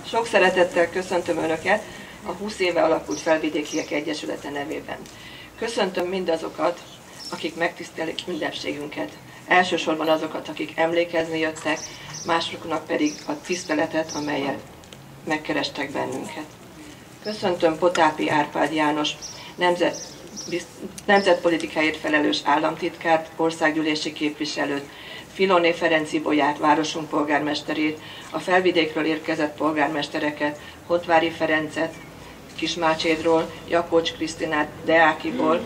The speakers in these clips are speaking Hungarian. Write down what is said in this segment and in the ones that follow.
Sok szeretettel köszöntöm Önöket a 20 éve alakult Felvidékiek Egyesülete nevében. Köszöntöm mindazokat, akik megtisztelik ünnepségünket. Elsősorban azokat, akik emlékezni jöttek, másoknak pedig a tiszteletet, amelyet megkerestek bennünket. Köszöntöm Potápi Árpád János, nemzetpolitikáért felelős államtitkárt, országgyűlési képviselőt, Filoné Ferenc Ibolyát, városunk polgármesterét, a Felvidékről érkezett polgármestereket, Hotvári Ferencet, Kismácsédról, Jakócs Krisztinát, Deákiból,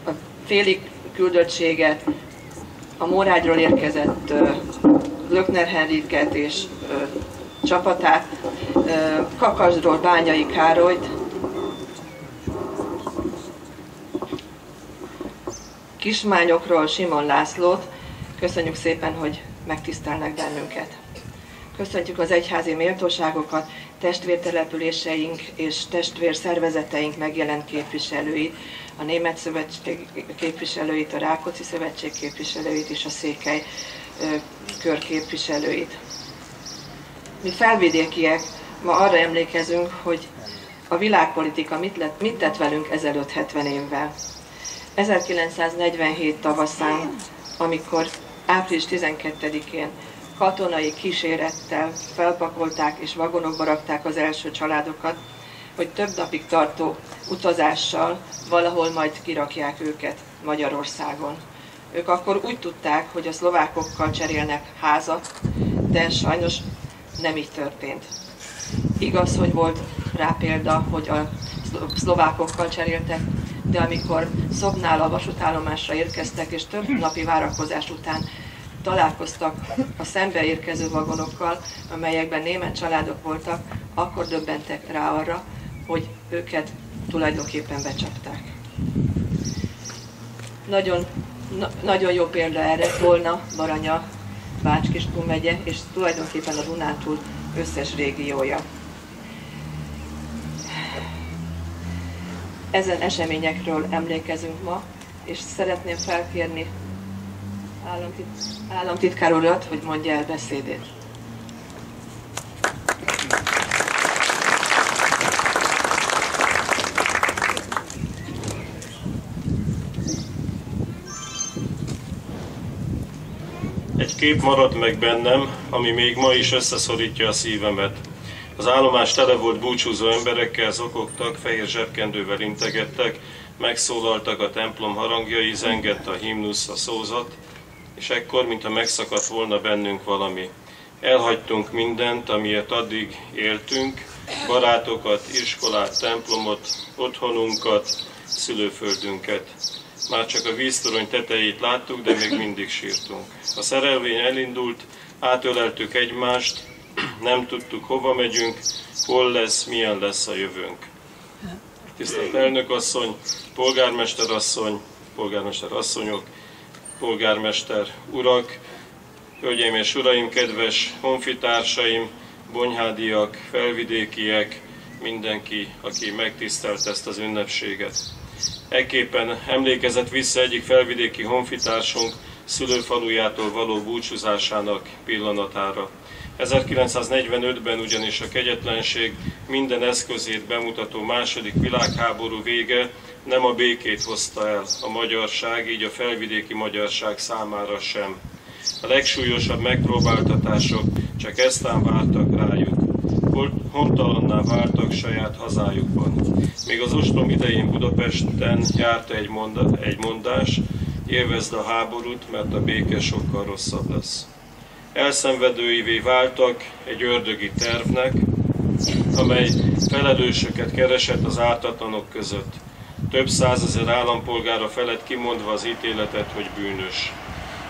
a félig küldöttséget, a Mórágyról érkezett Lökner Henriket és csapatát, Kakasdról Bányai Károlyt, Kismányokról Simon Lászlót. Köszönjük szépen, hogy megtisztelnek bennünket. Köszöntjük az egyházi méltóságokat, testvértelepüléseink és testvérszervezeteink megjelent képviselőit, a Német Szövetség képviselőit, a Rákóczi Szövetség képviselőit és a Székely kör képviselőit. Mi felvidékiek ma arra emlékezünk, hogy a világpolitika mit tett velünk ezelőtt 70 évvel. 1947 tavaszán, amikor április 12-én katonai kísérettel felpakolták és vagonokba rakták az első családokat, hogy több napig tartó utazással valahol majd kirakják őket Magyarországon. Ők akkor úgy tudták, hogy a szlovákokkal cserélnek házat, de sajnos nem így történt. Igaz, hogy volt rá példa, hogy a szlovákokkal cseréltek, de amikor Szobnál a vasútállomásra érkeztek, és több napi várakozás után találkoztak a szembe érkező vagonokkal, amelyekben német családok voltak, akkor döbbentek rá arra, hogy őket tulajdonképpen becsapták. Nagyon jó példa erre Tolna, Baranya, Bács-Kiskun megye, és tulajdonképpen a Dunántúl összes régiója. Ezen eseményekről emlékezünk ma, és szeretném felkérni államtitkár urat, hogy mondja el beszédét. Egy kép maradt meg bennem, ami még ma is összeszorítja a szívemet. Az állomás tele volt búcsúzó emberekkel, zokogtak, fehér zsebkendővel integettek, megszólaltak a templom harangjai, zengett a himnusz, a szózat, és ekkor, mintha megszakadt volna bennünk valami. Elhagytunk mindent, amiért addig éltünk, barátokat, iskolát, templomot, otthonunkat, szülőföldünket. Már csak a víztorony tetejét láttuk, de még mindig sírtunk. A szerelvény elindult, átöleltük egymást, nem tudtuk, hova megyünk, hol lesz, milyen lesz a jövőnk. Tisztelt elnökasszony, polgármesterasszony, polgármesterasszonyok, polgármester urak, hölgyeim és uraim, kedves honfitársaim, bonyhádiak, felvidékiek, mindenki, aki megtisztelt ezt az ünnepséget. Ekképpen emlékezett vissza egyik felvidéki honfitársunk szülőfalujától való búcsúzásának pillanatára. 1945-ben ugyanis a kegyetlenség minden eszközét bemutató II. Világháború vége nem a békét hozta el a magyarság, így a felvidéki magyarság számára sem. A legsúlyosabb megpróbáltatások csak eztán vártak rájuk. Hontalanná váltak saját hazájukban. Még az ostrom idején Budapesten járta egy mondás, élvezd a háborút, mert a béke sokkal rosszabb lesz. Elszenvedőivé váltak egy ördögi tervnek, amely felelősöket keresett az ártatlanok között. Több százezer állampolgára felett kimondva az ítéletet, hogy bűnös.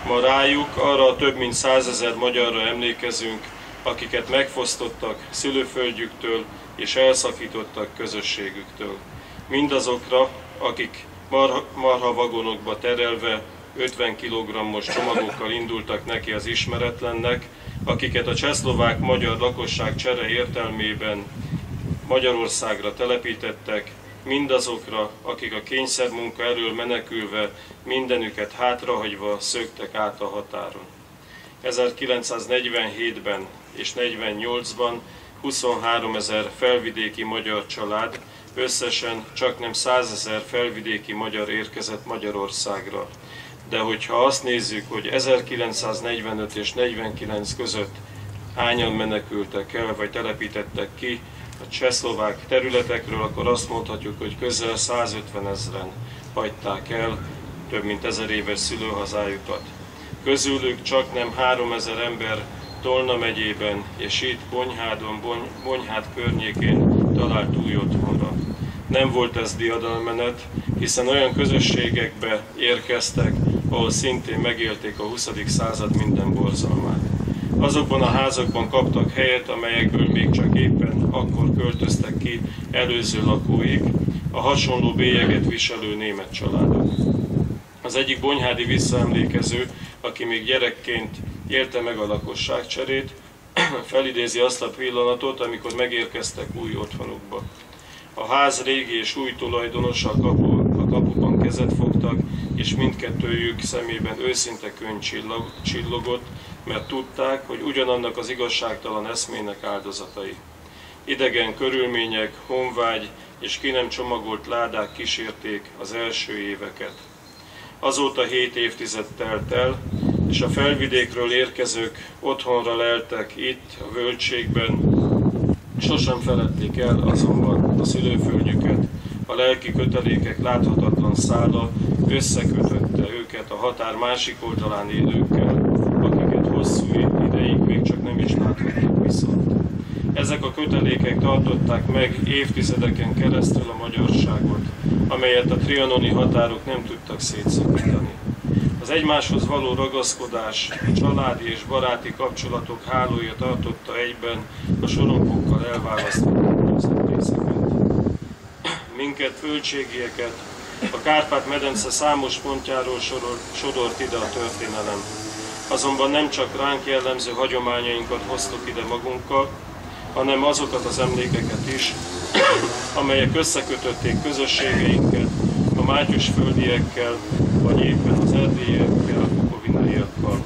Ma rájuk, arra a több mint 100 000 magyarra emlékezünk, akiket megfosztottak szülőföldjüktől és elszakítottak közösségüktől. Mindazokra, akik marha vagonokba terelve 50 kg-os csomagokkal indultak neki az ismeretlennek, akiket a csehszlovák-magyar lakosság csere értelmében Magyarországra telepítettek, mindazokra, akik a kényszermunka elől menekülve mindenüket hátrahagyva szöktek át a határon. 1947-ben és 48-ban 23 000 felvidéki magyar család, összesen csaknem 100 000 felvidéki magyar érkezett Magyarországra. De hogyha azt nézzük, hogy 1945 és 49 között hányan menekültek el, vagy telepítettek ki a csehszlovák területekről, akkor azt mondhatjuk, hogy közel 150 000-en hagyták el több mint 1000 éves szülőhazájukat. Közülük csaknem 3000 ember Tolna megyében és itt Bonyhádon, Bonyhád környékén talált új otthonra. Nem volt ez diadalmenet, hiszen olyan közösségekbe érkeztek, ahol szintén megélték a 20. század minden borzalmát. Azokban a házakban kaptak helyet, amelyekből még csak éppen akkor költöztek ki előző lakóik, a hasonló bélyeget viselő német családok. Az egyik bonyhádi visszaemlékező, aki még gyerekként élte meg a lakosságcserét, felidézi azt a pillanatot, amikor megérkeztek új otthonukba. A ház régi és új tulajdonosa a kapuban kezet fogtak, és mindkettőjük szemében őszinte könyv csillogott, mert tudták, hogy ugyanannak az igazságtalan eszmének áldozatai. Idegen körülmények, honvágy és ki nem csomagolt ládák kísérték az első éveket. Azóta 7 évtized telt el, és a felvidékről érkezők otthonra leltek itt, a völgységben. Sosem feledték el azonban a szülőföldjüket, a lelki kötelékek láthatatlan szála összekötötte őket a határ másik oldalán élőkkel, akiket hosszú ideig még csak nem is láthattak viszont. Ezek a kötelékek tartották meg évtizedeken keresztül a magyarságot, amelyet a trianoni határok nem tudtak szétszakítani. Az egymáshoz való ragaszkodás, a családi és baráti kapcsolatok hálója tartotta egyben a sorompokkal elválasztott nemzetrészeket. Minket, földségieket, a Kárpát-medence számos pontjáról sodort ide a történelem. Azonban nem csak ránk jellemző hagyományainkat hoztuk ide magunkkal, hanem azokat az emlékeket is, amelyek összekötötték közösségeinket a mátyusföldiekkel, vagy éppen az erdélyiekkel, a bukovinaiakkal.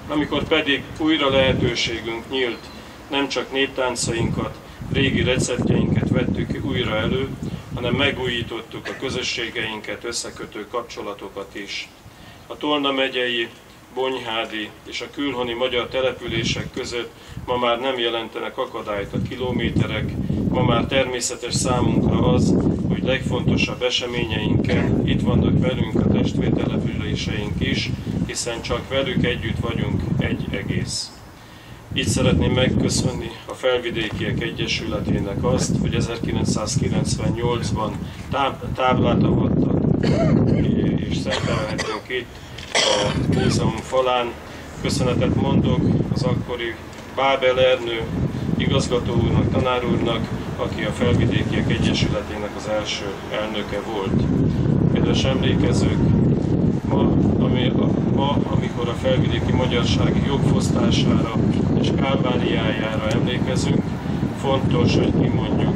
Amikor pedig újra lehetőségünk nyílt, nem csak néptáncainkat, régi receptjeinket vettük újra elő, hanem megújítottuk a közösségeinket összekötő kapcsolatokat is. A Tolna megyei, bonyhádi és a külhoni magyar települések között ma már nem jelentenek akadályt a kilométerek, ma már természetes számunkra az, hogy legfontosabb eseményeinken itt vannak velünk a testvértelepüléseink is, hiszen csak velük együtt vagyunk egy egész. Így szeretném megköszönni a Felvidékiek Egyesületének azt, hogy 1998-ban táblát avattak és szentelhetünk itt a múzeum falán. Köszönetet mondok az akkori Bábel Ernő igazgató úrnak, tanár úrnak, aki a Felvidékiek Egyesületének az első elnöke volt. Kedves emlékezők, ma, amikor a felvidéki magyarság jogfosztására és kálváriájára emlékezünk, fontos, hogy kimondjuk.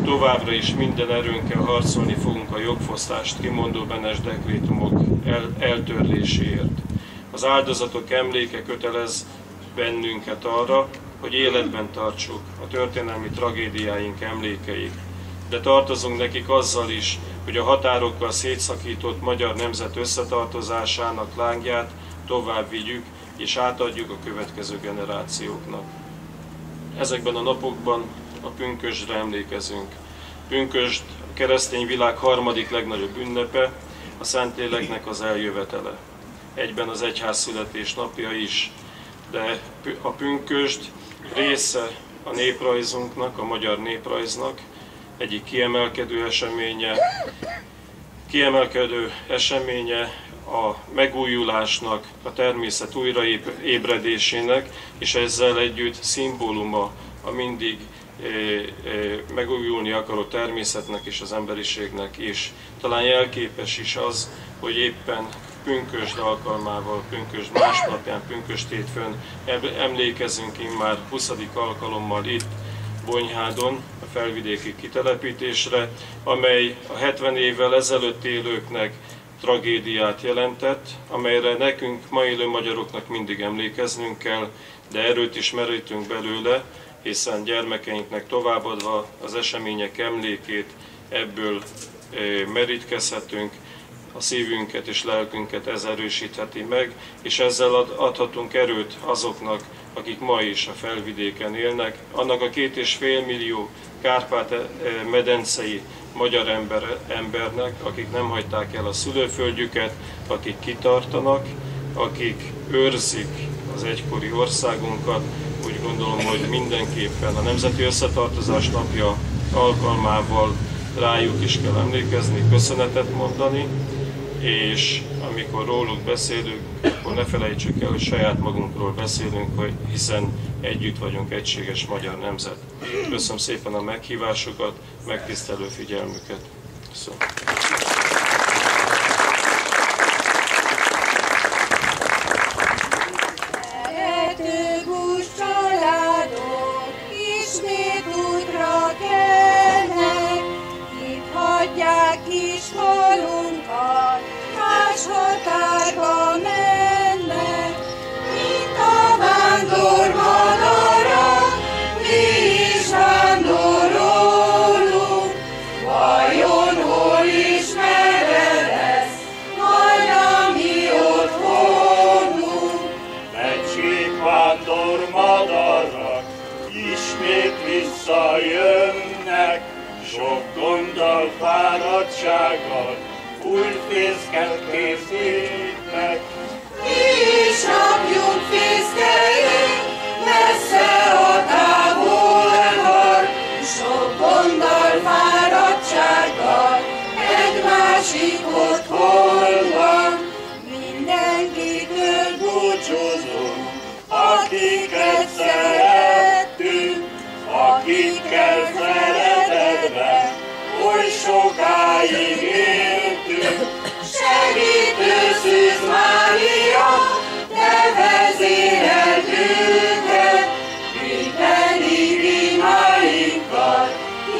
Továbbra is minden erőnkkel harcolni fogunk a jogfosztást kimondó Benes dekrétumok eltörléséért. Az áldozatok emléke kötelez bennünket arra, hogy életben tartsuk a történelmi tragédiáink emlékeit, de tartozunk nekik azzal is, hogy a határokkal szétszakított magyar nemzet összetartozásának lángját tovább vigyük és átadjuk a következő generációknak. Ezekben a napokban a pünkösdre emlékezünk. Pünkösd a keresztény világ harmadik legnagyobb ünnepe, a Szentléleknek az eljövetele. Egyben az egyház születésnapja is, de a pünkösd része a néprajzunknak, a magyar néprajznak, egyik kiemelkedő eseménye a megújulásnak, a természet újraébredésének, és ezzel együtt szimbóluma a mindig megújulni akaró természetnek és az emberiségnek is. Talán jelképes is az, hogy éppen pünkösd alkalmával, pünkösd másnapján, pünkösd hétfőn emlékezünk immár 20. alkalommal itt Bonyhádon a felvidéki kitelepítésre, amely a 70 évvel ezelőtt élőknek tragédiát jelentett, amelyre nekünk, ma élő magyaroknak mindig emlékeznünk kell, de erőt is merítünk belőle, hiszen gyermekeinknek továbbadva az események emlékét ebből merítkezhetünk, a szívünket és lelkünket ez erősítheti meg, és ezzel adhatunk erőt azoknak, akik ma is a Felvidéken élnek, annak a 2,5 millió Kárpát-medencei magyar embernek, akik nem hagyták el a szülőföldjüket, akik kitartanak, akik őrzik az egykori országunkat. Úgy gondolom, hogy mindenképpen a Nemzeti Összetartozás napja alkalmával rájuk is kell emlékezni, köszönetet mondani, és amikor róluk beszélünk, akkor ne felejtsük el, hogy saját magunkról beszélünk, hiszen együtt vagyunk egységes magyar nemzet. Köszönöm szépen a meghívásokat, megtisztelő figyelmüket. Köszönöm. Határba mennek, mint a vándor madarak, mi is vándorolunk. Vajon hol ismered ezt, majd a mi otthonunk? Megységvándor madarak ismét visszajönnek, sok gonddal, fáradtsággal, új fészket készítnek. Mi is rakjunk fészkeink, messze a távolban, sok gonddal, fáradtsággal, egy másik otthonban. Mindenkitől búcsúzunk, akiket szerettünk, akikkel szeretetben oly sokáig éltünk. Segítő Szűz Mária, te vezéreld őket, mi pedig imáinkkal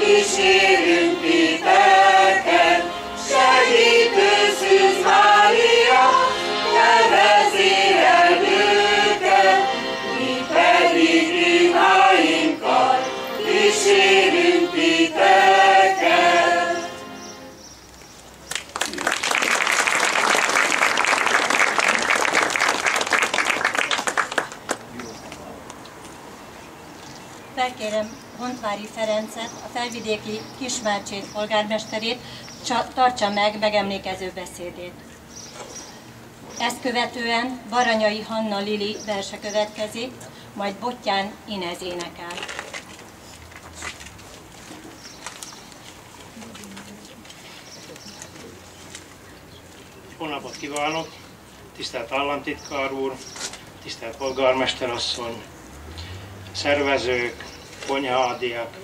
kísérünk titeket. Segítő Szűz Mária, te vezéreld őket, mi pedig imáinkkal kísérünk titeket. Felkérem Hontvári Ferencet, a felvidéki Kismárcsét polgármesterét, tartsa meg megemlékező beszédét. Ezt követően Baranyai Hanna Lili verse következik, majd Bottyán Inez énekel. Jó napot kívánok! Tisztelt államtitkár úr, tisztelt polgármesterasszony, szervezők, konyhaadiak,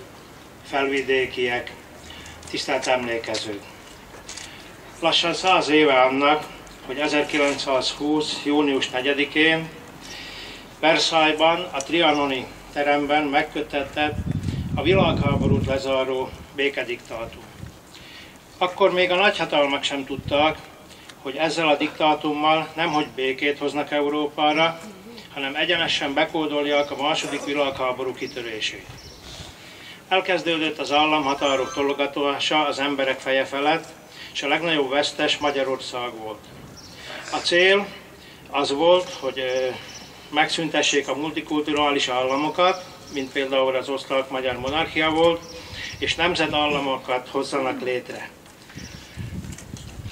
felvidékiek, tisztelt emlékezők! Lassan 100 éve annak, hogy 1920. június 4-én Versailles-ban, a trianoni teremben megköttetett a világháborút lezáró békediktátum. Akkor még a nagyhatalmak sem tudták, hogy ezzel a diktátummal nemhogy békét hoznak Európára, hanem egyenesen bekódolják a második világháború kitörését. Elkezdődött az államhatárok tologatása az emberek feje felett, és a legnagyobb vesztes Magyarország volt. A cél az volt, hogy megszüntessék a multikulturális államokat, mint például az osztrák-magyar monarchia volt, és nemzetállamokat hozzanak létre.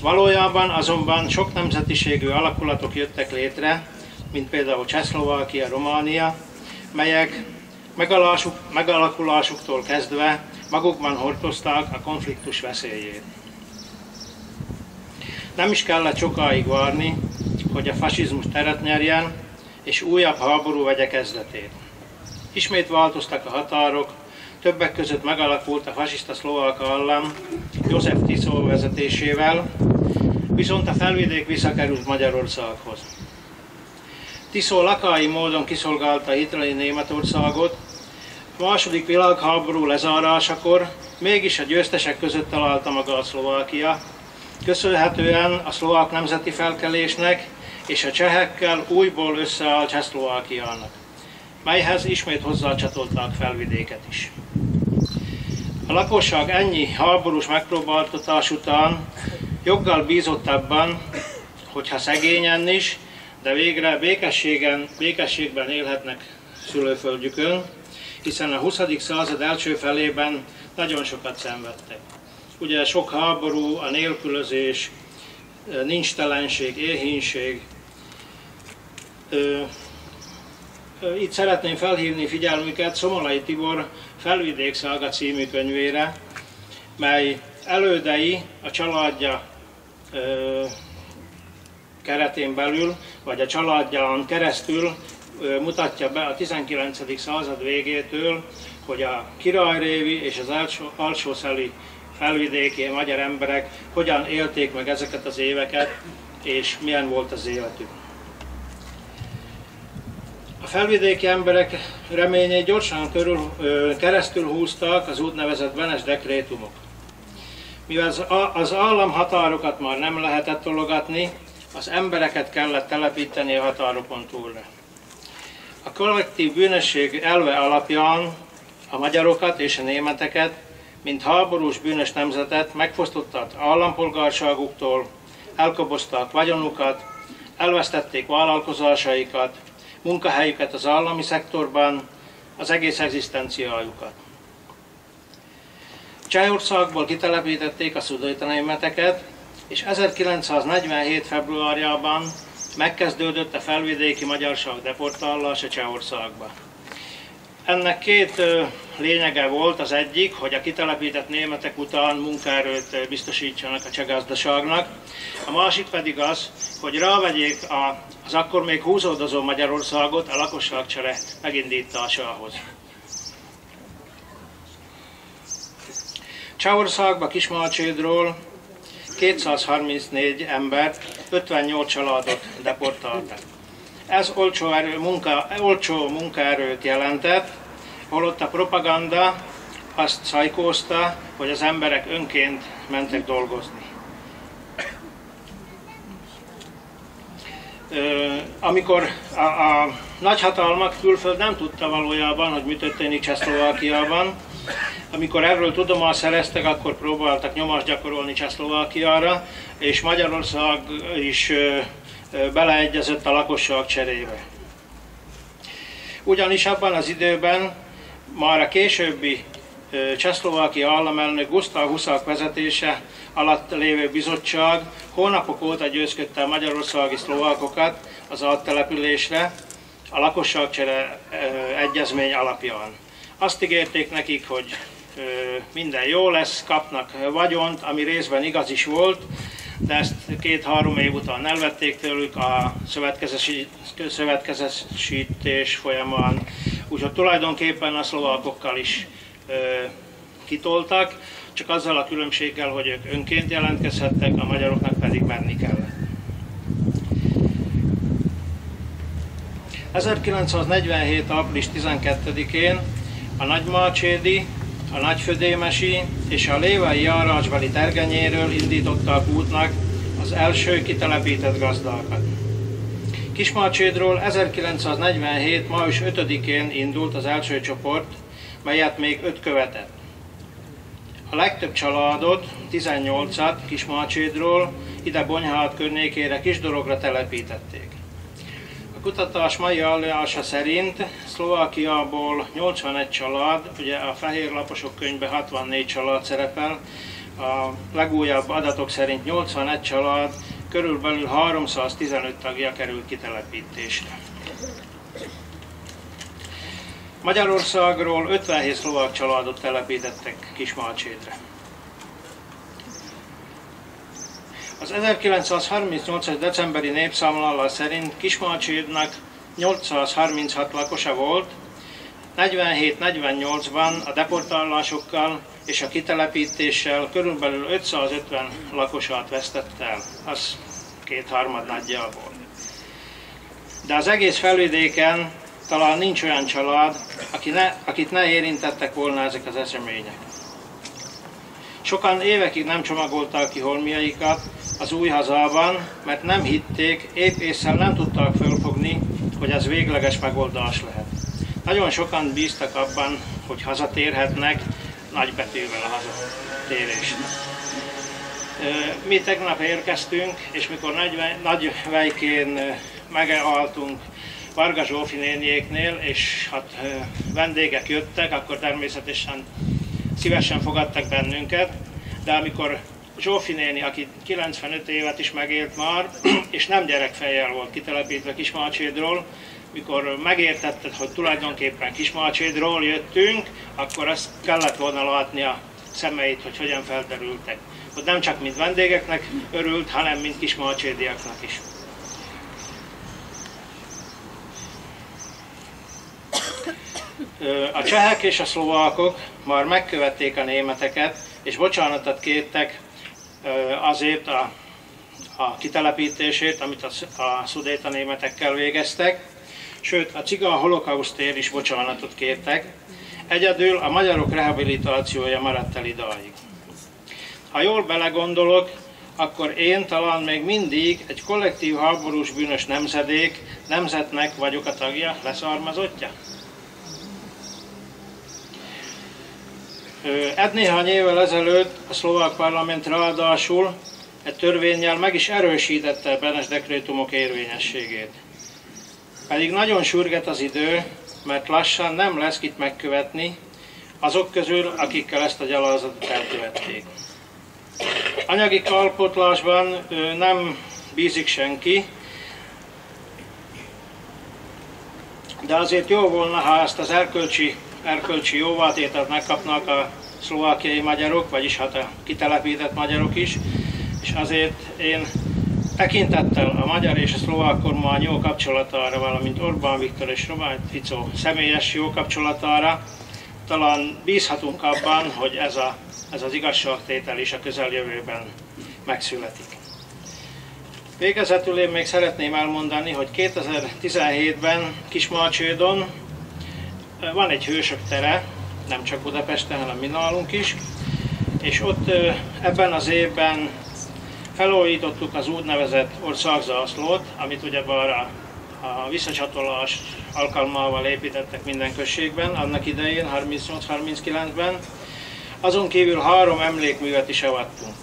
Valójában azonban sok nemzetiségű alakulatok jöttek létre, mint például Csehszlovákia, Románia, melyek megalakulásuktól kezdve magukban hordozták a konfliktus veszélyét. Nem is kellett sokáig várni, hogy a fasizmus teret nyerjen, és újabb háború vegye kezdetét. Ismét változtak a határok, többek között megalakult a fasiszta szlovák állam József Tiso vezetésével, viszont a felvidék visszakerült Magyarországhoz. Tiso lakályi módon kiszolgálta hitleri Németországot, a második világháború lezárásakor mégis a győztesek között találta maga a Szlovákia, köszönhetően a szlovák nemzeti felkelésnek és a csehekkel újból összeáll Csehszlovákiának, melyhez ismét hozzácsatolták Felvidéket is. A lakosság ennyi háborús megpróbáltatás után joggal bízott abban, hogyha szegényen is, de végre békességben élhetnek szülőföldjükön, hiszen a 20. század első felében nagyon sokat szenvedtek. Ugye sok háború, a nélkülözés, nincstelenség, éhínség. Itt szeretném felhívni figyelmüket Szomolai Tibor Felvidék szága című könyvére, mely elődei a családja keretén belül, vagy a családján keresztül mutatja be a 19. század végétől, hogy a királyrévi és az alsószeli felvidéki magyar emberek hogyan élték meg ezeket az éveket, és milyen volt az életük. A felvidéki emberek reményét gyorsan keresztül húztak az úgynevezett Benes dekrétumok. Mivel az államhatárokat már nem lehetett tologatni, az embereket kellett telepíteni a határokon túlra. A kollektív bűnösség elve alapján a magyarokat és a németeket, mint háborús bűnös nemzetet megfosztották állampolgárságuktól, elkobozták vagyonukat, elvesztették vállalkozásaikat, munkahelyüket az állami szektorban, az egész egzisztenciájukat. Csehországból kitelepítették a szudétanémeteket, és 1947. februárjában megkezdődött a felvidéki magyarság deportálása Csehországba. Ennek két lényege volt, az egyik, hogy a kitelepített németek után munkaerőt biztosítsanak a cseh gazdaságnak, a másik pedig az, hogy rávegyék az akkor még húzódozó Magyarországot a lakosságcsere megindításához. Csehországba Kismácsédról 234 embert, 58 családot deportáltak. Ez olcsó munkaerőt jelentett, holott a propaganda azt szajkózta, hogy az emberek önként mentek dolgozni. Amikor a nagyhatalmak külföld nem tudta valójában, hogy mi történik Csehszlovákiában, amikor erről tudomást szereztek, akkor próbáltak nyomást gyakorolni Csehszlovákiára, és Magyarország is beleegyezett a lakosság cserébe. Ugyanis abban az időben már a későbbi Csehszlovákia államelnök Gusztáv Huszák vezetése alatt lévő bizottság hónapok óta győzködte a magyarországi szlovákokat az áttelepülésre a lakosságcsere egyezmény alapján. Azt ígérték nekik, hogy minden jó lesz, kapnak vagyont, ami részben igaz is volt, de ezt 2-3 év után elvették tőlük a szövetkezesítés folyamán. Úgyhogy tulajdonképpen a szlovákokkal is kitoltak, csak azzal a különbséggel, hogy ők önként jelentkezhettek, a magyaroknak pedig menni kellett. 1947. április 12-én a nagymácsédi, a nagyfödémesi és a lévai járásbeli Tergenyéről indítottak útnak az első kitelepített gazdákat. Kismácsédról 1947. május 5-én indult az első csoport, melyet még 5 követett. A legtöbb családot, 18-at Kismácsédról ide Bonyhát környékére Kisdorogra telepítették. A kutatás mai állása szerint Szlovákiából 81 család, ugye a fehér laposok könyvben 64 család szerepel, a legújabb adatok szerint 81 család, körülbelül 315 tagja került kitelepítésre. Magyarországról 57 szlovák családot telepítettek Kismácsédre. Az 1938. decemberi népszámlálás szerint Kismácsédnak 836 lakosa volt, 47-48-ban a deportálásokkal és a kitelepítéssel körülbelül 550 lakosát vesztett el, az 2/3 nagyjából. De az egész felvidéken talán nincs olyan család, akit ne érintettek volna ezek az események. Sokan évekig nem csomagolták ki holmiaikat az új hazában, mert nem hitték, épp ésszel nem tudták fölfogni, hogy ez végleges megoldás lehet. Nagyon sokan bíztak abban, hogy hazatérhetnek, nagybetűvel a hazatérést. Mi tegnap érkeztünk, és mikor Nagyvejkén megálltunk Varga Zsófi néniéknél, és hát vendégek jöttek, akkor természetesen szívesen fogadtak bennünket, de amikor Zsófi néni, aki 95 évet is megélt már, és nem gyerekfejjel volt kitelepítve Kismalcsédról, mikor megértetted, hogy tulajdonképpen Kismalcsédról jöttünk, akkor azt kellett volna látni a szemeit, hogy hogyan felderültek. Hogy nem csak mint vendégeknek örült, hanem mint kismalcsédiaknak is. A csehek és a szlovákok már megkövették a németeket, és bocsánatot kértek azért a kitelepítését, amit a szudéta németekkel végeztek, sőt a cigány holokausztért is bocsánatot kértek. Egyedül a magyarok rehabilitációja maradt el idáig. Ha jól belegondolok, akkor én talán még mindig egy kollektív háborús bűnös nemzetnek vagyok a tagja, leszármazottja. Néhány évvel ezelőtt a szlovák parlament ráadásul egy törvénnyel meg is erősítette a Benes dekrétumok érvényességét. Pedig nagyon sürget az idő, mert lassan nem lesz kit megkövetni azok közül, akikkel ezt a gyalázatot elkövették. Anyagi kárpótlásban nem bízik senki, de azért jó volna, ha ezt az erkölcsi jóvátételt megkapnak a szlovákiai magyarok, vagyis hát a kitelepített magyarok is, és azért én tekintettel a magyar és a szlovák kormány jó kapcsolatára, valamint Orbán Viktor és Robert Fico személyes jó kapcsolatára, talán bízhatunk abban, hogy ez az igazságtétel is a közeljövőben megszületik. Végezetül én még szeretném elmondani, hogy 2017-ben Kismalcsédon van egy hősök tere, nem csak Budapesten, hanem mi nálunk is, és ott ebben az évben felújítottuk az úgynevezett országzászlót, amit ugyebár a visszacsatolás alkalmával építettek minden községben, annak idején, 38-39-ben. Azon kívül 3 emlékművet is avattunk.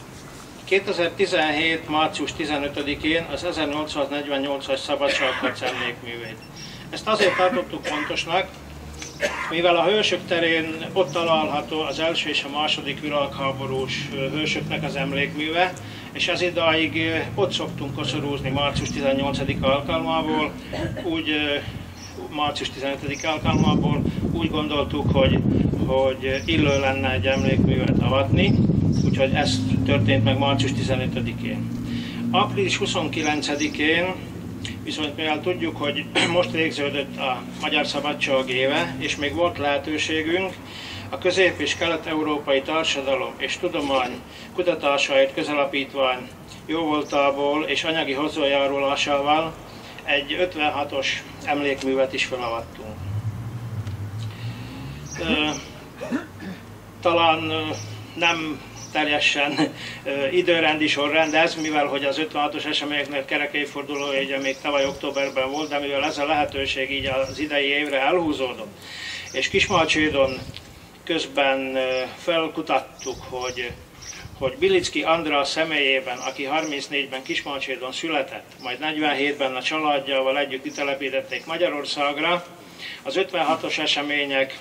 2017. március 15-én az 1848-as szabadságharc emlékművét. Ezt azért tartottuk fontosnak, mivel a hősök terén ott található az első és a második világháborús hősöknek az emlékműve, és ez idáig ott szoktunk koszorúzni március 18. alkalmából, március 15. alkalmából úgy gondoltuk, hogy illő lenne egy emlékművet avatni, úgyhogy ez történt meg március 15-én. Április 29-én viszont mivel tudjuk, hogy most végződött a Magyar Szabadság éve, és még volt lehetőségünk, a Közép- és Kelet-Európai Társadalom és Tudomány kutatásait Közalapítvány jóvoltából és anyagi hozzájárulásával egy 56-os emlékművet is felavattunk. Talán nem teljesen időrendi sorrend ez, mivel hogy az 56-os eseményeknek kerek évfordulója ugye még tavaly októberben volt, de mivel ez a lehetőség így az idei évre elhúzódott, és Kismalcsédon közben felkutattuk, hogy Bilicki András személyében, aki 34-ben Kismalcsédon született, majd 47-ben a családjával együtt kitelepítették Magyarországra, az 56-os eseményeknek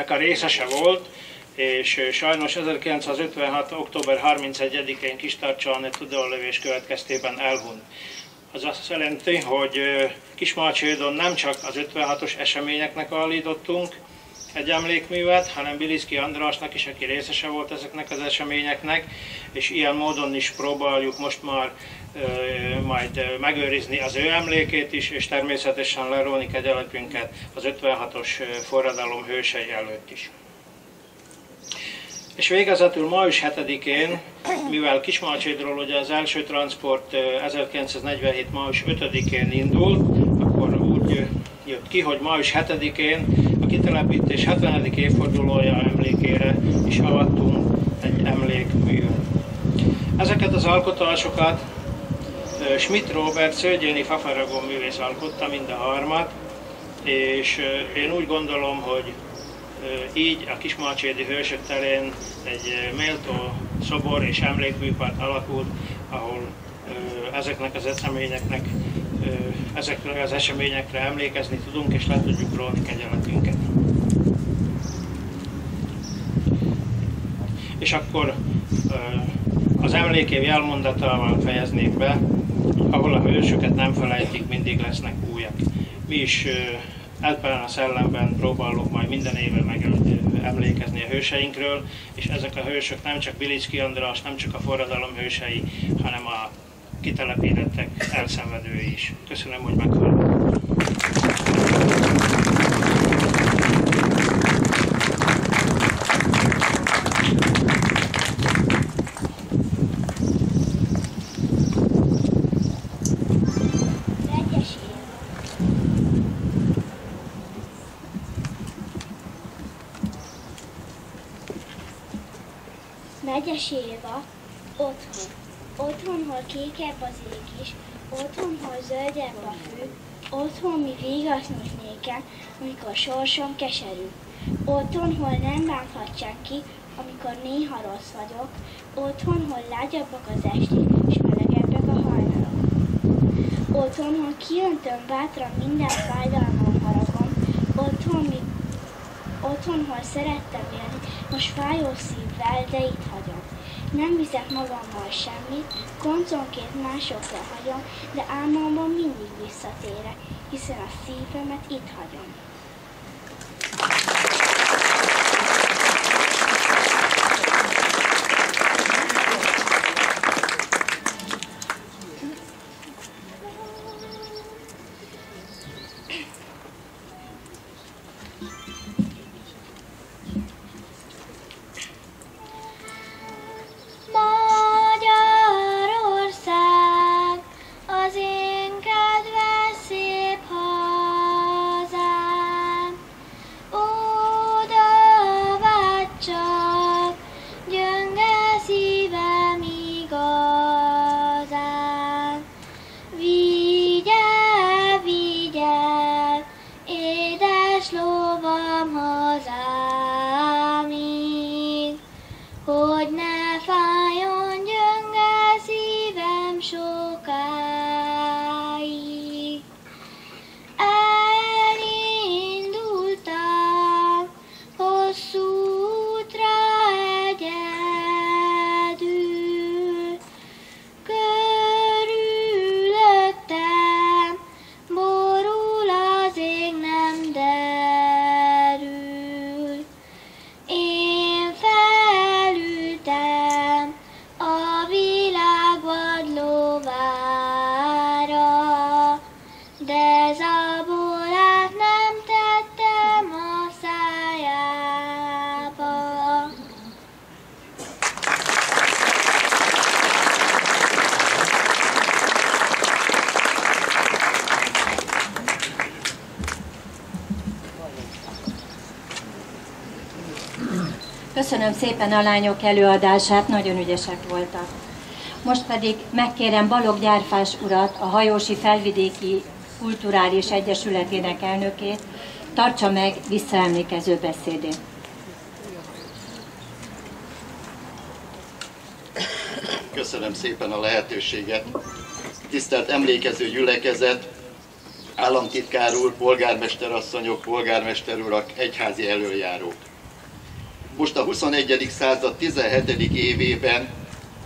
a részese volt, és sajnos 1956. október 31-én Kistarcsán egy tudóllövés következtében elhunyt. Az azt jelenti, hogy Kismalcsédon nem csak az 56-os eseményeknek állítottunk egy emlékművet, hanem Bilicki Andrásnak is, aki részese volt ezeknek az eseményeknek, és ilyen módon is próbáljuk most már majd megőrizni az ő emlékét is, és természetesen leróni kegyeletünket az 56-os forradalom hősei előtt is. És végezetül május 7-én, mivel Kismalcsédról ugye az első transport 1947. május 5-én indult, akkor úgy jött ki, hogy május 7-én a kitelepítés 70. évfordulója emlékére is avattunk egy emlékművet. Ezeket az alkotásokat Schmidt Róbert, Szőgyéni fafaragó művész alkotta, mind a harmat, és én úgy gondolom, hogy így a Kismalcsédi Hősök terén egy méltó szobor és emlékműpart alakult, ahol ezeknek az eseményekre emlékezni tudunk, és le tudjuk róni kegyeletünket. És akkor az emlékév jelmondatával fejeznék be, ahol a hősöket nem felejtik, mindig lesznek újak. Mi is ebben a szellemben próbálunk majd minden évben emlékezni a hőseinkről, és ezek a hősök nem csak Bilicki András, nem csak a forradalom hősei, hanem a kitelepítettek elszenvedői is. Köszönöm, hogy meghallgattak. Megyes Éva, otthon. Otthon, hol kékebb az ég is, otthon, hol zöldebb a fű, otthon mi vigasnos nékem, amikor sorsom keserű. Otthon, hol nem bánthat senki, amikor néha rossz vagyok, otthon, hol lágyabbak az esték, és melegebbek a hajnalok. Otthon, hol kiöntöm bátran minden fájdalmam, haragom, otthon, hol szerettem élni, most fájó szívvel, de itt hagyom. Nem viszek magammal semmit, konconként másokra hagyom, de álmomban mindig visszatérek, hiszen a szívemet itt hagyom. Köszönöm szépen a lányok előadását, nagyon ügyesek voltak. Most pedig megkérem Balogh Gyárfás urat, a Hajósi Felvidéki Kulturális Egyesületének elnökét, tartsa meg visszaemlékező beszédét. Köszönöm szépen a lehetőséget. Tisztelt emlékező gyülekezet, államtitkár úr, polgármesterasszonyok, polgármester urak, egyházi elöljárók. Most a 21. század 17. évében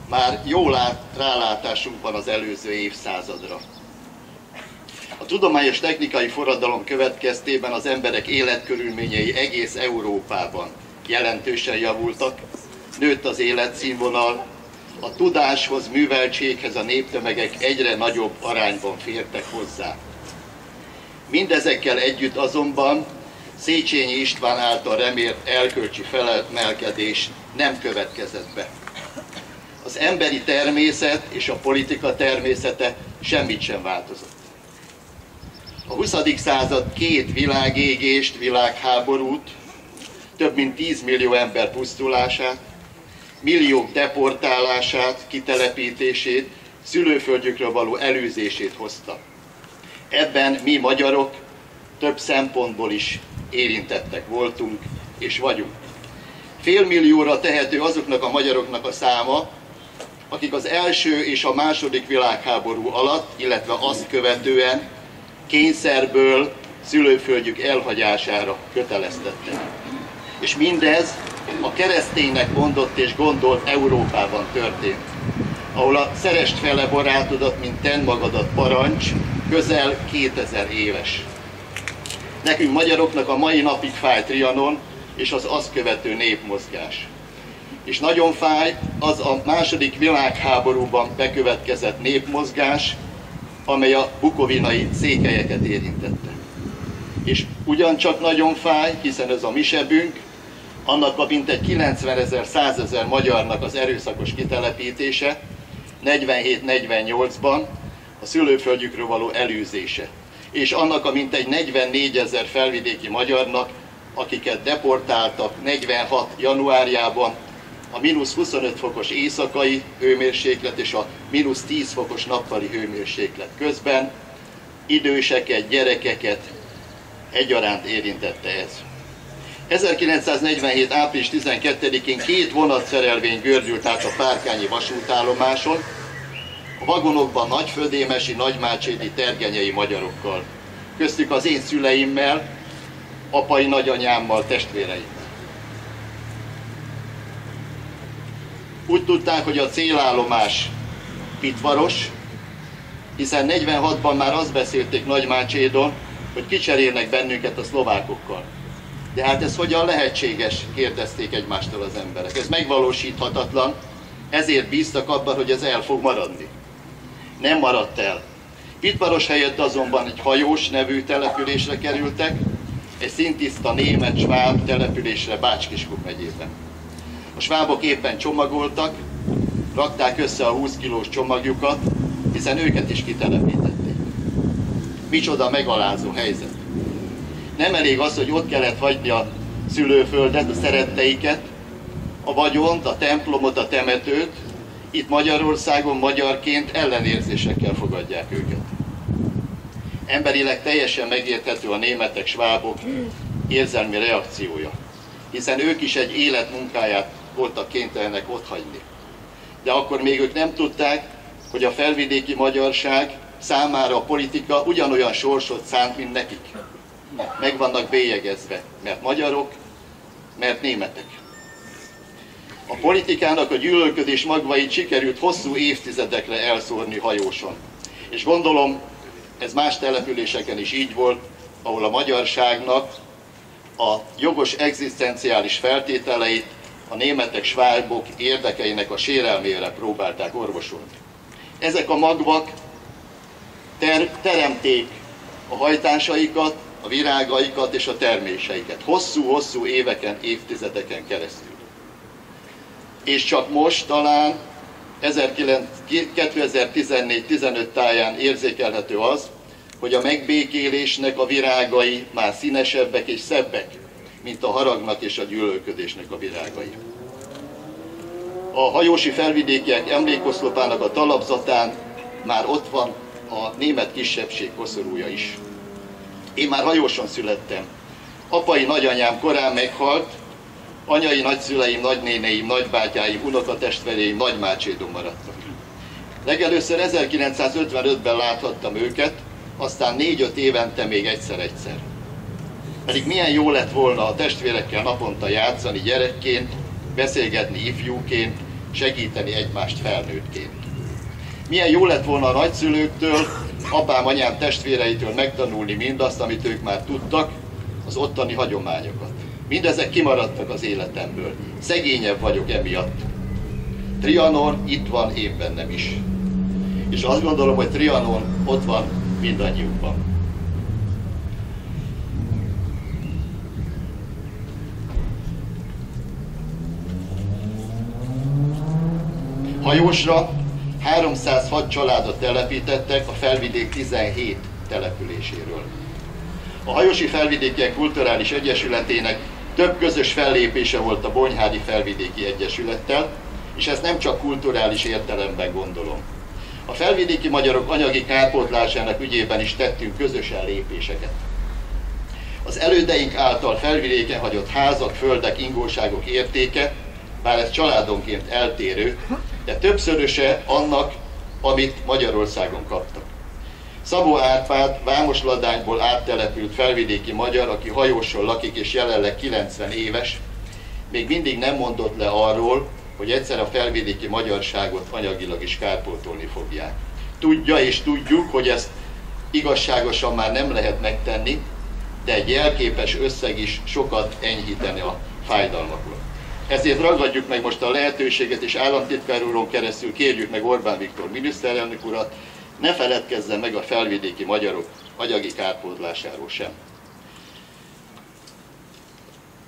már jó rálátásunk van az előző évszázadra. A tudományos technikai forradalom következtében az emberek életkörülményei egész Európában jelentősen javultak, nőtt az életszínvonal, a tudáshoz, műveltséghez a néptömegek egyre nagyobb arányban fértek hozzá. Mindezekkel együtt azonban Széchenyi István által remélt erkölcsi felemelkedés nem következett be. Az emberi természet és a politika természete semmit sem változott. A 20. század 2 világégést, világháborút, több mint 10 millió ember pusztulását, milliók deportálását, kitelepítését, szülőföldjükről való elűzését hozta. Ebben mi magyarok több szempontból is érintettek voltunk és vagyunk. Félmillióra tehető azoknak a magyaroknak a száma, akik az első és a második világháború alatt, illetve azt követően kényszerből szülőföldjük elhagyására köteleztettek. És mindez a kereszténynek mondott és gondolt Európában történt, ahol a szerest fele barátodat, mint tenn magadat parancs, közel 2000 éves. Nekünk magyaroknak a mai napig fáj Trianon és az azt követő népmozgás. És nagyon fáj az a második világháborúban bekövetkezett népmozgás, amely a bukovinai székelyeket érintette. És ugyancsak nagyon fáj, hiszen ez a mi sebünk, annak a mintegy 90 000, 100 000 magyarnak az erőszakos kitelepítése 47-48-ban, a szülőföldjükről való elűzése. És annak a mintegy 44 000 felvidéki magyarnak, akiket deportáltak 46. januárjában, a -25 fokos éjszakai hőmérséklet és a -10 fokos nappali hőmérséklet közben, időseket, gyerekeket egyaránt érintette ez. 1947. április 12-én 2 vonatszerelvény gördült át a párkányi vasútállomáson, a vagonokban nagyföldémesi, nagymácsédi, tergenyei magyarokkal, köztük az én szüleimmel, apai nagyanyámmal, testvéreimmel. Úgy tudták, hogy a célállomás Pitvaros, hiszen 46-ban már azt beszélték Nagymácsédon, hogy kicserélnek bennünket a szlovákokkal. De hát ez hogyan lehetséges, kérdezték egymástól az emberek. Ez megvalósíthatatlan, ezért bíztak abban, hogy ez el fog maradni. Nem maradt el. Pitvaros helyett azonban egy Hajós nevű településre kerültek, egy szintiszta német sváb településre Bács-Kiskun megyében. A svábok éppen csomagoltak, rakták össze a 20 kilós csomagjukat, hiszen őket is kitelepítették. Micsoda megalázó helyzet. Nem elég az, hogy ott kellett hagyni a szülőföldet, a szeretteiket, a vagyont, a templomot, a temetőt, itt Magyarországon magyarként ellenérzésekkel fogadják őket. Emberileg teljesen megérthető a németek, svábok érzelmi reakciója, hiszen ők is egy életmunkáját voltak kénytelenek otthagyni. De akkor még ők nem tudták, hogy a felvidéki magyarság számára a politika ugyanolyan sorsot szánt, mint nekik. Meg vannak bélyegezve, mert magyarok, mert németek. A politikának a gyűlölködés magvait sikerült hosszú évtizedekre elszórni Hajóson. És gondolom, ez más településeken is így volt, ahol a magyarságnak a jogos egzisztenciális feltételeit a németek, svábok érdekeinek a sérelmére próbálták orvosolni. Ezek a magvak teremték a hajtásaikat, a virágaikat és a terméseiket. Hosszú-hosszú éveken, évtizedeken keresztül. És csak most talán 2014-15 táján érzékelhető az, hogy a megbékélésnek a virágai már színesebbek és szebbek, mint a haragnak és a gyűlölködésnek a virágai. A hajósi felvidékiek emlékoszlopának a talapzatán már ott van a német kisebbség koszorúja is. Én már Hajóson születtem. Apai nagyanyám korán meghalt, anyai nagyszüleim, nagynéneim, nagybátyáim, unokatestvéreim Nagymácsédon maradtak. Legelőször 1955-ben láthattam őket, aztán 4-5 évente még egyszer-egyszer. Pedig milyen jó lett volna a testvérekkel naponta játszani gyerekként, beszélgetni ifjúként, segíteni egymást felnőttként. Milyen jó lett volna a nagyszülőktől, apám, anyám testvéreitől megtanulni mindazt, amit ők már tudtak, az ottani hagyományokat. Mindezek kimaradtak az életemből. Szegényebb vagyok emiatt. Trianon itt van én bennem is. És azt gondolom, hogy Trianon ott van mindannyiunkban. Hajósra 306 családot telepítettek, a felvidék 17 településéről. A Hajósi Felvidékiek Kulturális Egyesületének több közös fellépése volt a Bonyhádi Felvidéki Egyesülettel, és ezt nem csak kulturális értelemben gondolom. A felvidéki magyarok anyagi kárpótlásának ügyében is tettünk közösen lépéseket. Az elődeink által felvidéken hagyott házak, földek, ingóságok értéke, bár ez családonként eltérő, de többszöröse annak, amit Magyarországon kaptak. Szabó Árpád Vámosladányból áttelepült felvidéki magyar, aki Hajóson lakik és jelenleg 90 éves, még mindig nem mondott le arról, hogy egyszer a felvidéki magyarságot anyagilag is kárpótolni fogják. Tudja és tudjuk, hogy ezt igazságosan már nem lehet megtenni, de egy jelképes összeg is sokat enyhíteni a fájdalmakon. Ezért ragadjuk meg most a lehetőséget, és államtitkár úron keresztül kérjük meg Orbán Viktor miniszterelnök urat, ne feledkezzen meg a felvidéki magyarok anyagi kárpótlásáról sem.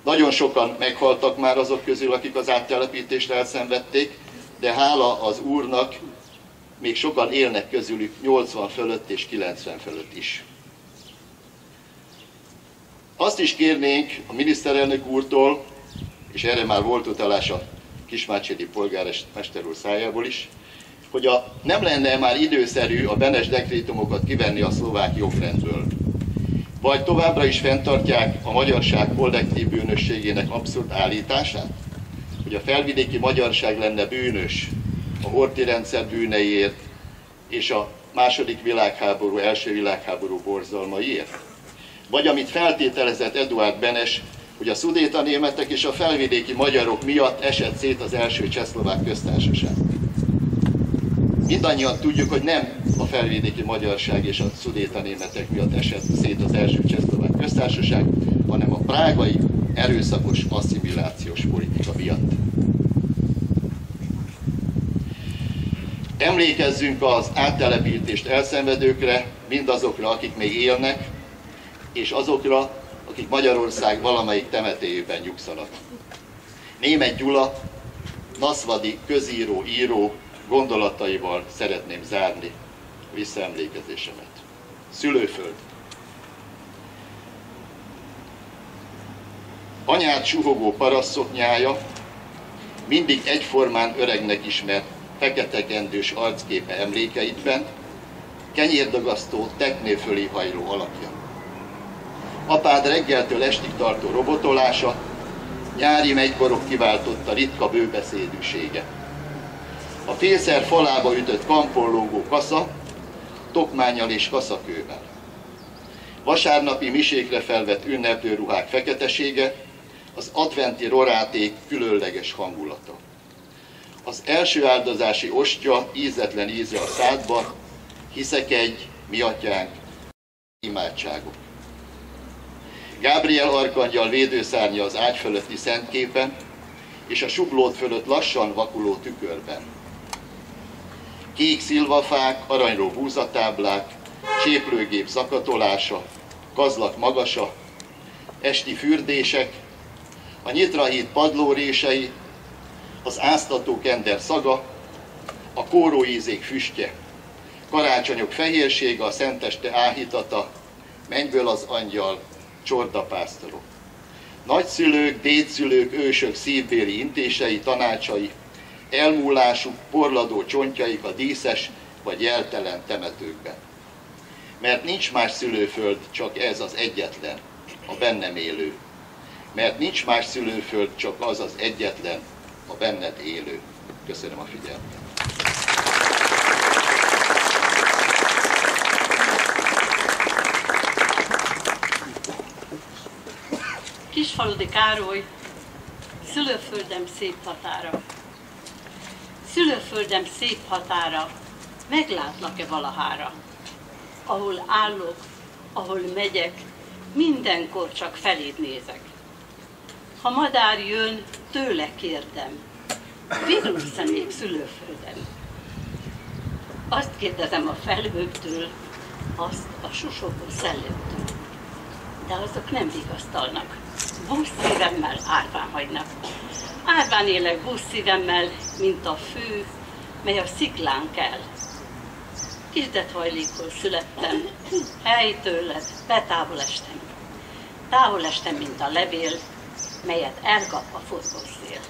Nagyon sokan meghaltak már azok közül, akik az áttelepítést elszenvedték, de hála az Úrnak még sokan élnek közülük 80 fölött és 90 fölött is. Azt is kérnénk a miniszterelnök úrtól, és erre már volt utalás a kismácsédi polgármester úr szájából is, hogy nem lenne már időszerű a Benes dekrétumokat kivenni a szlovák jogrendből. Vagy továbbra is fenntartják a magyarság kollektív bűnösségének abszurd állítását, hogy a felvidéki magyarság lenne bűnös a horthy rendszer bűneiért és a II. Világháború, I. világháború borzalmaiért. Vagy amit feltételezett Eduard Benes, hogy a szudétanémetek és a felvidéki magyarok miatt esett szét az első csehszlovák köztársaság. Mindannyian tudjuk, hogy nem a felvidéki magyarság és a szudétanémetek miatt esett szét az első csehszlovák köztársaság, hanem a prágai erőszakos asszimilációs politika miatt. Emlékezzünk az áttelepítést elszenvedőkre, mindazokra, akik még élnek, és azokra, akik Magyarország valamelyik temetélyében nyugszanak. Németh Gyula, naszvadi közíró, író gondolataival szeretném zárni visszaemlékezésemet. Szülőföld. Anyád suhogó parasztszoknyája, mindig egyformán öregnek ismert fekete kendős arcképe emlékeidben, kenyérdagasztó, teknél fölé hajló alakja. Apád reggeltől estig tartó robotolása, nyári megyborok kiváltotta ritka bőbeszédűsége. A félszer falába ütött kampollógó kasza, tokmánnyal és kaszakővel. Vasárnapi misékre felvett ünneplőruhák feketesége, az adventi roráték különleges hangulata. Az első áldozási ostya ízetlen íze a szádba, hiszek egy, mi atyánk, imádságok. Gábriel arkangyal védőszárnya az ágy fölötti szentképen, és a suglód fölött lassan vakuló tükörben. Kék szilvafák, aranyló búzatáblák, cséplőgép zakatolása, kazlak magasa, esti fürdések, a nyitrahíd padlórései, az áztató kender szaga, a kóróízék füstje, karácsonyok fehérsége, a szenteste áhítata, mennyből az angyal, csordapásztorok. Nagyszülők, dédszülők, ősök szívbéli intései, tanácsai, elmúlásuk, porladó csontjaik a díszes vagy jeltelen temetőkben. Mert nincs más szülőföld, csak ez az egyetlen, a bennem élő. Mert nincs más szülőföld, csak az az egyetlen, a benned élő. Köszönöm a figyelmet. Kisfaludi Károly, szülőföldem szép határa. Szülőföldem szép határa, meglátlak-e valahára? Ahol állok, ahol megyek, mindenkor csak feléd nézek. Ha madár jön, tőle kérdem, virulsz-e még szülőföldem? Azt kérdezem a felhőktől, azt a susogó szellemtől. De azok nem vigasztalnak, busz szívemmel árván hagynak. Árván élek busz szívemmel, mint a fő, mely a sziklán kell. Hirdethajlékból születtem, hely tőled, betávol estem. Távol estem, mint a levél, melyet elkap a forgószél.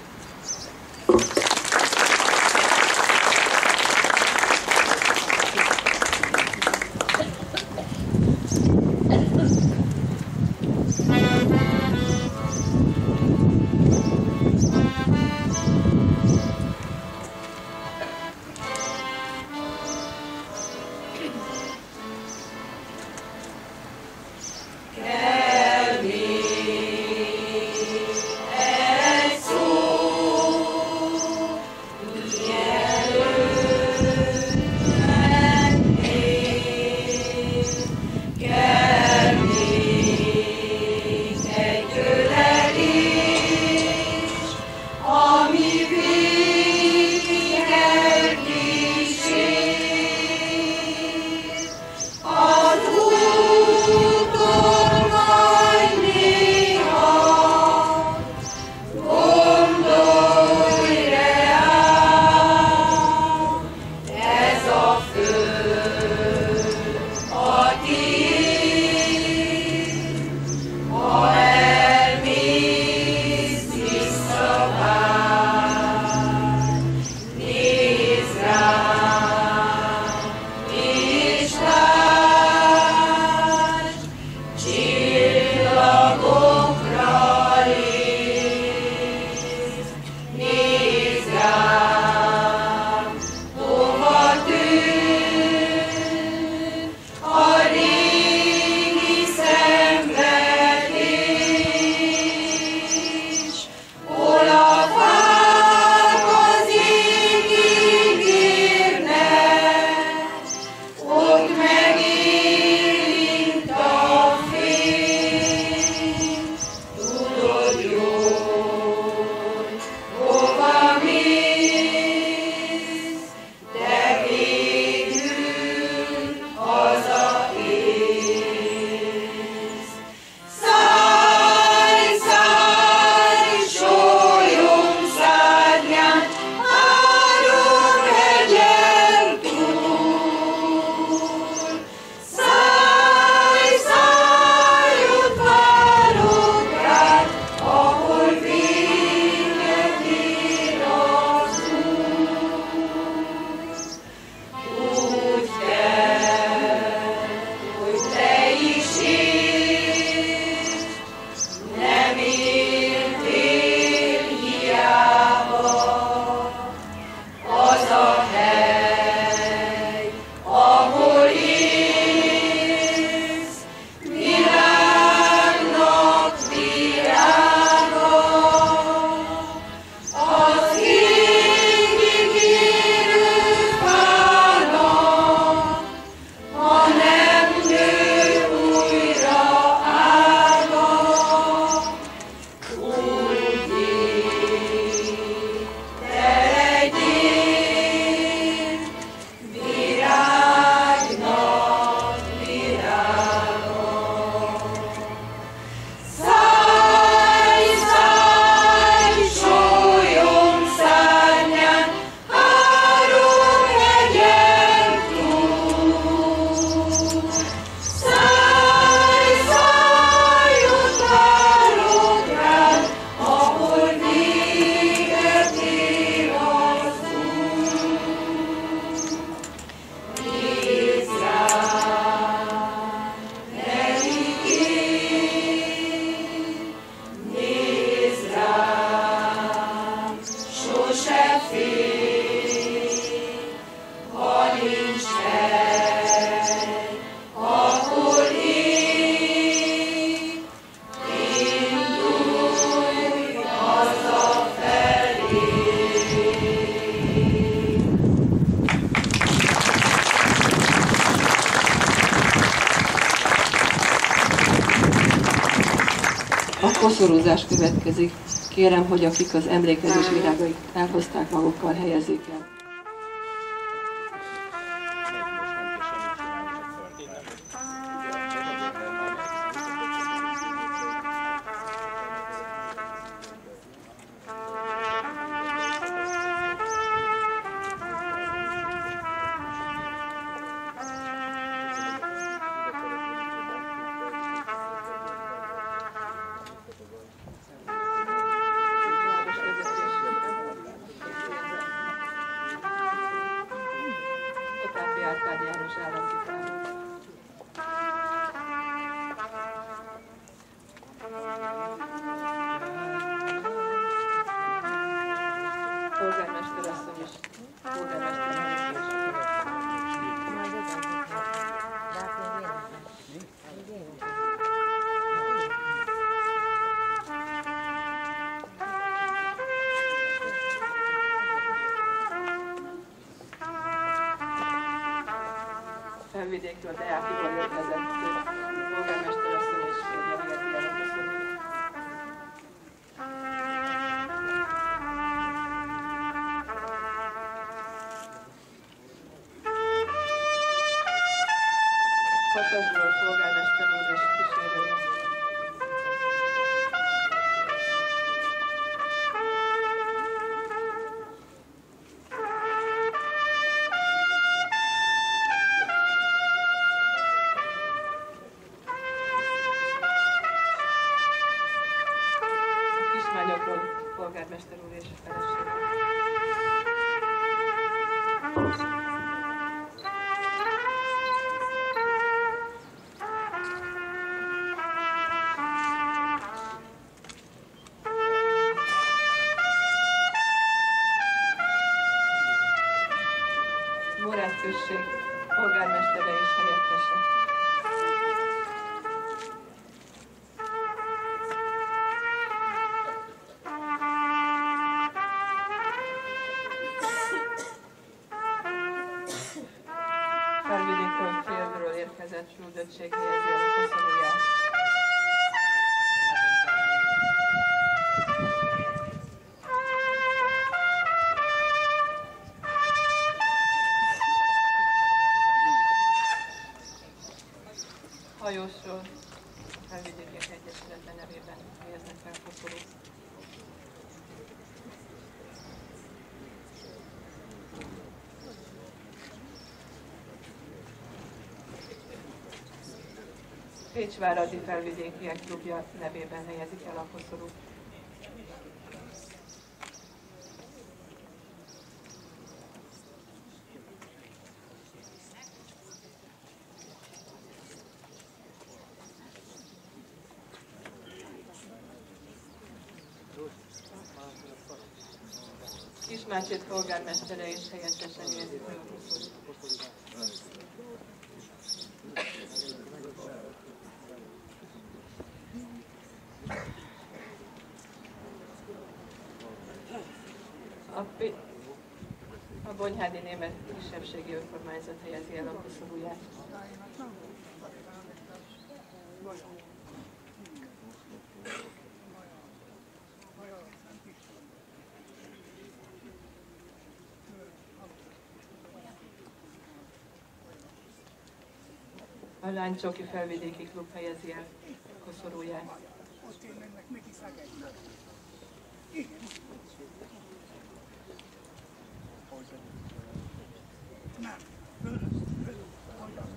koszorúzás következik. Kérem, hogy akik az emlékezés virágait elhozták magukkal, helyezzék el. Székelytől Deákiból érkezett polgármester asszony és férje helyezi el a koszorút. Katasból polgármester úr és kísérője. Polgármester úr és felesége. Morád község polgármestere és helyettese. Felvidékről Félről érkezett küldöttség helyezi el a koszorúját. Hajósról Felvidékiek Egyesülete nevében helyeznek fel koszorút. Pécsváradi Felvidékiek Klubja nevében helyezik el a koszorút. Kismácsét polgármestere és helyettese helyezik el a koszorút. A Bonyhádi Német Kisebbségi Önkormányzat helyezi el a koszorúját. A Lánycsoki Felvidéki Klub helyezi el a koszorúját.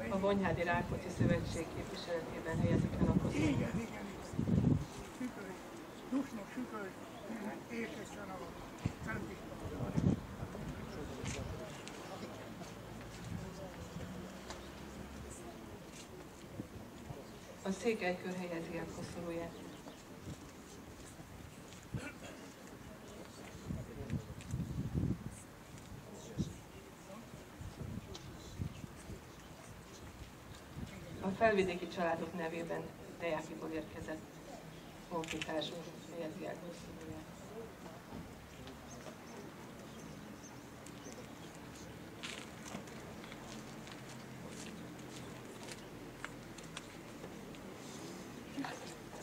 A Bonyhádi Rákóczi Szövetség képviseletében helyezik el a koszorút. Igen. Dusnok sükölt, és ezen a Szent A Székelykör helyezi el koszorúját. A felvidéki családok nevében Deákiból érkezett honfitárs úr helyezi el koszorúját.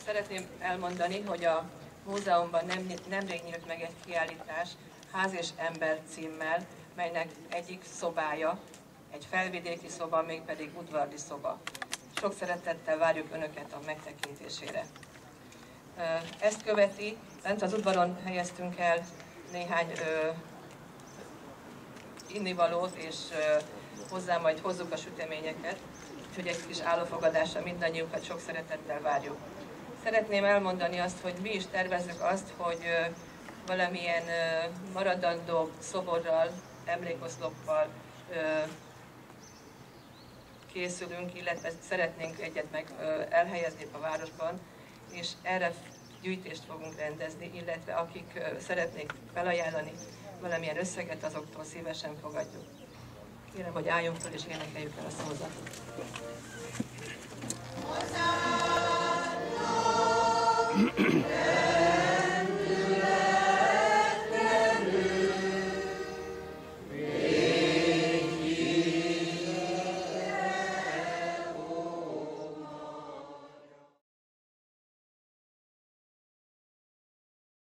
Szeretném elmondani, hogy a múzeumban nemrég nyílt meg egy kiállítás Ház és ember címmel, melynek egyik szobája egy felvidéki szoba, mégpedig udvardi szoba. Sok szeretettel várjuk Önöket a megtekintésére. Ezt követi, lent az udvaron helyeztünk el néhány innivalót, és hozzá majd hozzuk a süteményeket, úgyhogy egy kis állófogadásra mindannyiukat sok szeretettel várjuk. Szeretném elmondani azt, hogy mi is tervezzük azt, hogy valamilyen maradandó szoborral, emlékoszloppal készülünk, illetve szeretnénk egyet meg elhelyezni a városban, és erre gyűjtést fogunk rendezni, illetve akik szeretnék felajánlani valamilyen összeget, azoktól szívesen fogadjuk. Kérem, hogy álljunk fel és énekeljük el a szózatot. Yeah.